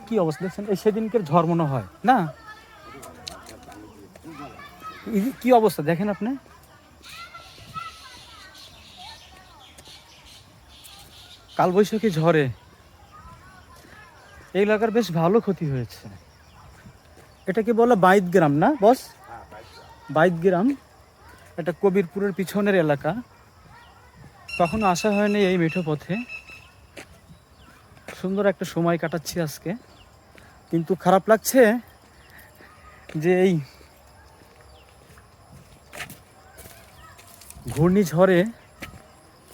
কি অবস্থা দেখছেন, এই সেদিনকের ঝড় মনে হয় না, কি অবস্থা দেখেন আপনি। কালবৈশাখী ঝড়ে এই এলাকার বেশ ভালো ক্ষতি হয়েছে। এটাকে বলে বাইত গ্রাম না বস? বাইত গ্রাম, এটা কবিরপুরের পিছনের এলাকা। কখনো আসা হয়নি এই মেঠো পথে। সুন্দর একটা সময় কাটাচ্ছি আজকে, কিন্তু খারাপ লাগছে যে এই ঘূর্ণিঝড়ে,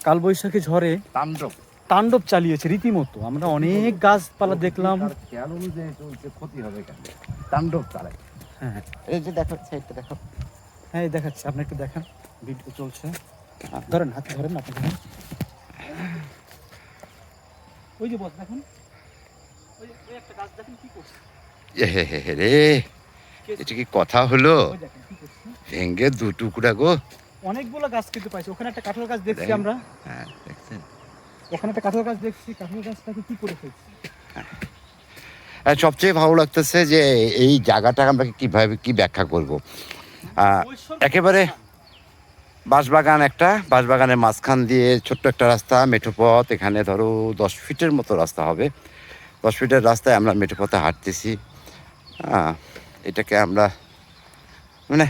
কালবৈশাখী ঝড়ে তাণ্ডব চালিয়েছে রীতিমতো। আমরা অনেক গাছপালা দেখলাম, খেয়াল অনুযায়ী চলছে, ক্ষতি হবে কেন? তাণ্ডব চালায়। হ্যাঁ এই যে দেখাচ্ছে, এটা দেখো। হ্যাঁ এই দেখাচ্ছি, আপনি একটু দেখান, ভিডিও চলছে। ধরেন, হাতে ধরেন, আপনি ধরেন। ওই যে বস দেখুন, ওই একটা গাছ দেখেন কি করছে। রে, এটা কি কথা হলো? ওই দেখেন কি করছে, ভেঙ্গে দু টুকরা গো। অনেকগুলো গাছ কিন্তু পাইছে। ওখানে একটা কাঁঠাল গাছ দেখছি আমরা, হ্যাঁ দেখছেন, ওখানে একটা কাঁঠাল গাছ দেখছি, কাঁঠাল গাছটাকে কি করে ফেলছি। আর সবচেয়ে ভালো লাগতেছে যে এই জায়গাটা আমরা কিভাবে কি ব্যাখ্যা করব। একেবারে বাঁশবাগান, একটা বাঁশবাগানের মাঝখান দিয়ে ছোট্ট একটা রাস্তা, মেঠো পথ। এখানে ধরো 10 ফিটের মতো রাস্তা হবে। 10 ফিটের রাস্তায় আমরা মেঠো পথে হাঁটতেছি। এটাকে আমরা মানে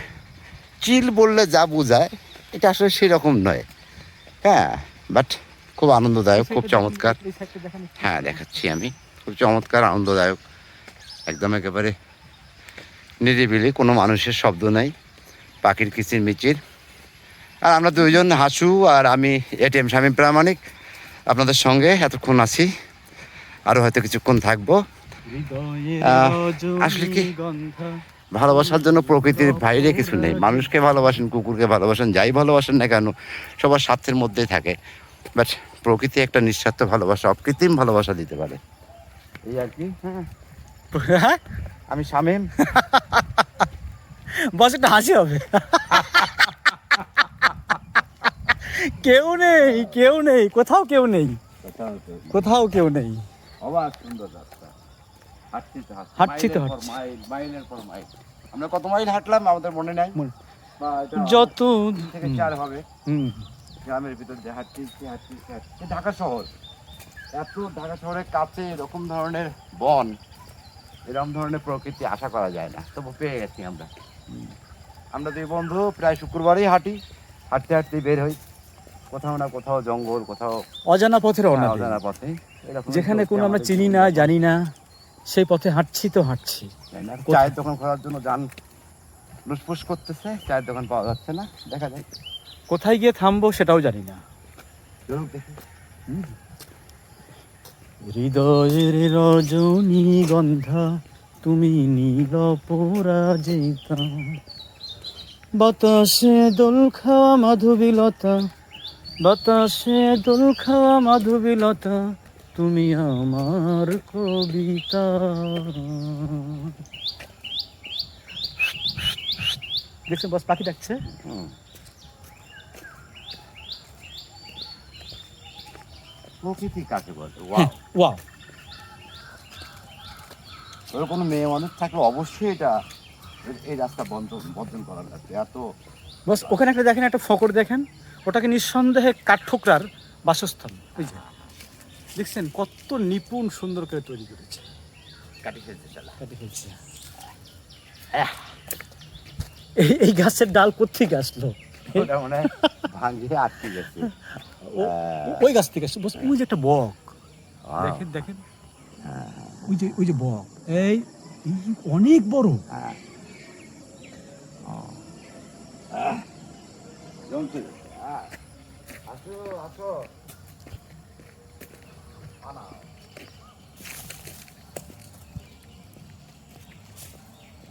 চিল বললে যা বোঝায়, এটা আসলে সেরকম নয়। হ্যাঁ, বাট খুব আনন্দদায়ক, খুব চমৎকার। হ্যাঁ দেখাচ্ছি আমি, খুব চমৎকার, আনন্দদায়ক, একদম একেবারে নিরিবিলি, কোনো মানুষের শব্দ নাই, পাখির কিচিরমিচির। আর আমরা দুইজন, হাসু আর আমি, এটিএম শামীম প্রামাণিক, আপনাদের সঙ্গে এতক্ষণ আছি, আরও হয়তো কিছুক্ষণ থাকবো। আসলে কি, ভালোবাসার জন্য প্রকৃতির বাইরে কিছু নেই। মানুষকে ভালোবাসেন, কুকুরকে ভালোবাসেন, যাই ভালোবাসেন না কেন, সবার স্বার্থের মধ্যেই থাকে। বাট প্রকৃতি একটা নিঃস্বার্থ ভালোবাসা, অকৃত্রিম ভালোবাসা দিতে পারে, এই আর কি। হ্যাঁ, আমি শামীম। বস একটা হাসি হবে। কেউ নেই, কেউ নেই, কোথাও কেউ নেই, কোথাও কেউ নেই। অবাক সুন্দর রাস্তা, হাঁটছি তো মাইলের পর মাইল। আমরা কত মাইল হাঁটলাম আমাদের মনে নাই, যত 3 থেকে 4 হবে। গ্রামের ভিতর দিয়ে হাঁটছি। ঢাকা শহর, এত ঢাকা শহরের কাছে এরকম ধরনের বন, এরকম ধরনের প্রকৃতি আশা করা যায় না, তবু পেয়ে গেছি আমরা। আমরা দুই বন্ধু প্রায় শুক্রবারই হাঁটি, হাঁটতে হাঁটতে বের হই কোথাও না কোথাও, জঙ্গল, কোথাও অজানা পথে, অজানা পথে, যেখানে কোনো আমরা চিনি না, জানি না, সেই পথে হাঁটছি তো হাঁটছি। চায়ের দোকান খোলার জন্য যান লুসফুস করতেছে, চায়ের দোকান পাওয়া যাচ্ছে না, দেখা যায় কোথায় গিয়ে থামবো সেটাও জানি না। হৃদয়ের রজনীগন্ধা তুমি নীল পরাজিতা, বাতাসে দোল খাওয়া মাধবীলতা, বাতাসে দোল খাওয়া মাধবীলতা, তুমি আমার কবিতা। দেখছেন বস, পাখি ডাকছে। প্রকৃতি কাকে বলে? ওয়াও। ওর কোনো মেয়ে মানুষ থাকলে অবশ্যই এটা, এই রাস্তা বর্জন করা লাগবে। এত বস ওখানে একটা দেখেন, একটা ফকর দেখেন, ওটাকে নিঃসন্দেহে কাঠঠোকরার বাসস্থান। ওই যে দেখছেন কত নিপুণ সুন্দর করে তৈরি করেছে, কাটি ফেলছে। এই গাছের ডাল কোত্থেকে আসলো? ওটা মনে হয় ভাঙিয়ে আটকে গেছে। ওই গাছ থেকে আসছে। বস ওই যে একটা বক, দেখেন ওই যে বক, এই অনেক বড়।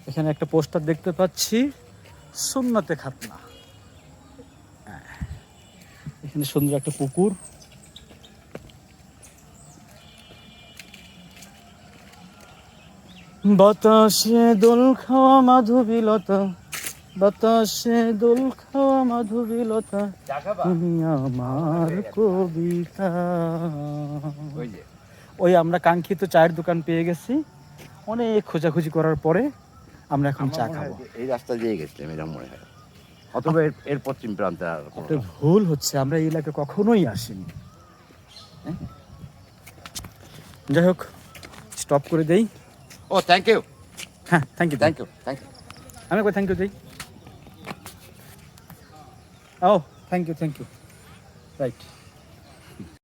এখানে একটা পোস্টার দেখতে পাচ্ছি, সুন্নতে খাতনা। এখানে সুন্দর একটা পুকুর, বাতাসে দোল খাওয়া মাধবীলতা, বাতাসে দোল খাওয়া মাধবীলতা, তুমি আমার কবিতা। ওই আমরা কাঙ্ক্ষিত চায়ের দোকান পেয়ে গেছি। অনেক খোঁজাখুঁজি করার পরে আমরা এখন চা আমার মনে হয় খাবো। যে এই রাস্তা দিয়ে গেছিলাম এরকম মনে হয়, অথবা এর পশ্চিম প্রান্তে আর কোনো একটা ভুল হচ্ছে, আমরা এই এলাকায় কখনোই আসিনি। হ্যাঁ? যাই হোক, স্টপ করে দেই। ও থ্যাংক ইউ, হ্যাঁ, thank you. Thank you, thank you. আমি একবার থ্যাংক ইউ দিই। ও থ্যাংক ইউ, রাইট।